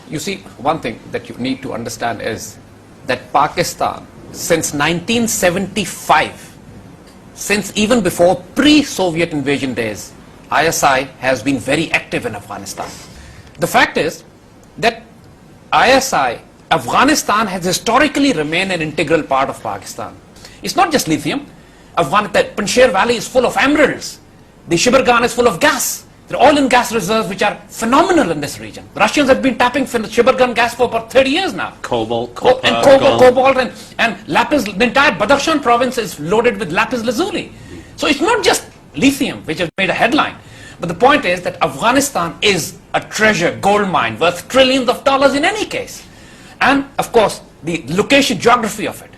You see, one thing that you need to understand is that Pakistan, since 1975, since even before pre-Soviet invasion days, ISI has been very active in Afghanistan. The fact is that ISI, Afghanistan has historically remained an integral part of Pakistan. It's not just lithium. The Panjshir Valley is full of emeralds. The Shibargan is full of gas. There are oil and gas reserves which are phenomenal in this region. The Russians have been tapping Shibargan gas for about 30 years now. Cobalt, copper, cobalt and lapis. The entire Badakhshan province is loaded with lapis lazuli. So it's not just lithium which has made a headline. But the point is that Afghanistan is a treasure gold mine worth trillions of dollars in any case. And of course, the location, geography of it.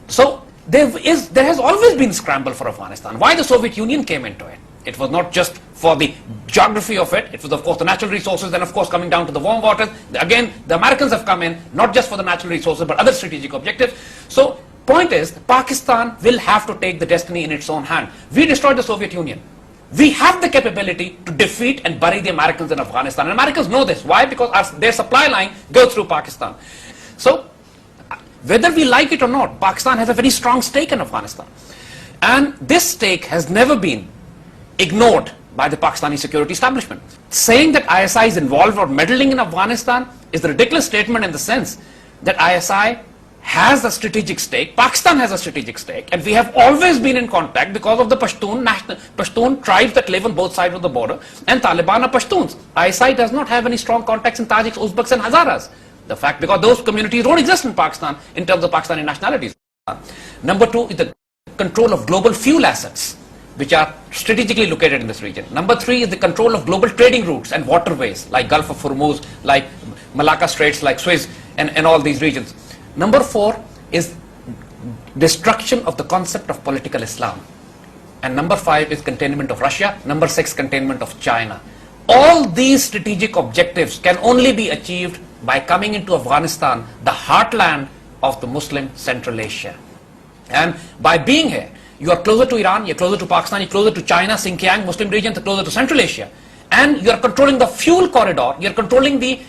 So there has always been scramble for Afghanistan. Why the Soviet Union came into it? It was not just for the geography of it. It was of course the natural resources, and of course coming down to the warm waters. Again, the Americans have come in, not just for the natural resources, but other strategic objectives. So point is, Pakistan will have to take the destiny in its own hand. We destroyed the Soviet Union. We have the capability to defeat and bury the Americans in Afghanistan. And Americans know this. Why? Because their supply line goes through Pakistan. So whether we like it or not, Pakistan has a very strong stake in Afghanistan. And this stake has never been ignored by the Pakistani security establishment. Saying that ISI is involved or meddling in Afghanistan is a ridiculous statement in the sense that ISI has a strategic stake, Pakistan has a strategic stake, and we have always been in contact because of the Pashtun tribes that live on both sides of the border, and Taliban are Pashtuns. ISI does not have any strong contacts in Tajiks, Uzbeks and Hazaras. The fact, because those communities don't exist in Pakistan in terms of Pakistani nationalities. Number two is the control of global fuel assets, which are strategically located in this region. Number three is the control of global trading routes and waterways, like Gulf of Hormuz, like Malacca Straits, like Suez, and all these regions. Number four is destruction of the concept of political Islam. And number five is containment of Russia. Number six, containment of China. All these strategic objectives can only be achieved by coming into Afghanistan, the heartland of the Muslim Central Asia. And by being here, you are closer to Iran, you're closer to Pakistan, you're closer to China, Xinjiang, Muslim region, you're closer to Central Asia. And you're controlling the fuel corridor, you're controlling the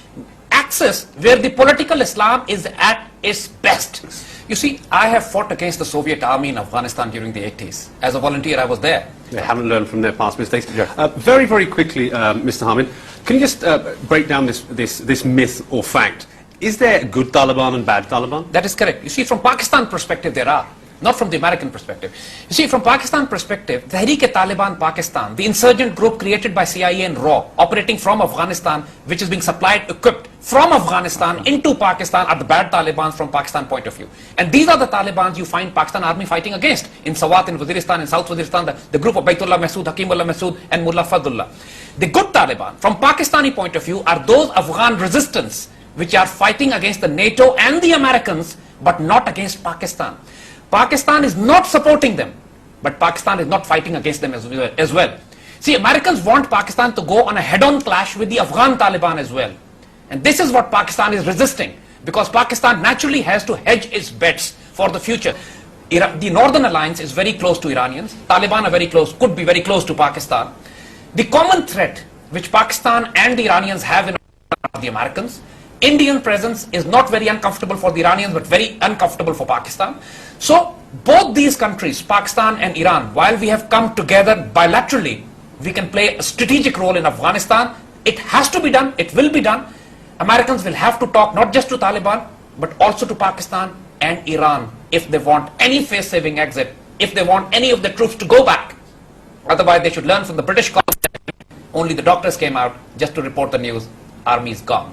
axis where the political Islam is at its best. You see, I have fought against the Soviet army in Afghanistan during the 80s. As a volunteer, I was there. They haven't learned from their past mistakes. Yeah. Very, very quickly, Mr. Hamid, can you just break down this myth or fact? Is there good Taliban and bad Taliban? That is correct. You see, from Pakistan perspective, there are. Not from the American perspective. You see, from Pakistan perspective, Tehreek-e-Taliban Pakistan, the insurgent group created by CIA and RAW, operating from Afghanistan, which is being supplied, equipped from Afghanistan into Pakistan, are the bad Talibans from Pakistan point of view. And these are the Talibans you find Pakistan army fighting against. In Swat, in Waziristan, in South Waziristan, the group of Baitullah Masood, Hakimullah Masood, and Mullah Fadullah. The good Taliban, from Pakistani point of view, are those Afghan resistance which are fighting against the NATO and the Americans, but not against Pakistan. Pakistan is not supporting them, but Pakistan is not fighting against them as well. See, Americans want Pakistan to go on a head-on clash with the Afghan Taliban as well. And this is what Pakistan is resisting, because Pakistan naturally has to hedge its bets for the future. The Northern Alliance is very close to Iranians. Taliban are very close, could be very close to Pakistan. The common threat which Pakistan and the Iranians have in the Americans. Indian presence is not very uncomfortable for the Iranians, but very uncomfortable for Pakistan. So both these countries, Pakistan and Iran, while we have come together bilaterally, we can play a strategic role in Afghanistan. It has to be done. It will be done. Americans will have to talk not just to Taliban, but also to Pakistan and Iran if they want any face-saving exit, if they want any of the troops to go back. Otherwise, they should learn from the British colony. Only the doctors came out just to report the news. Army is gone.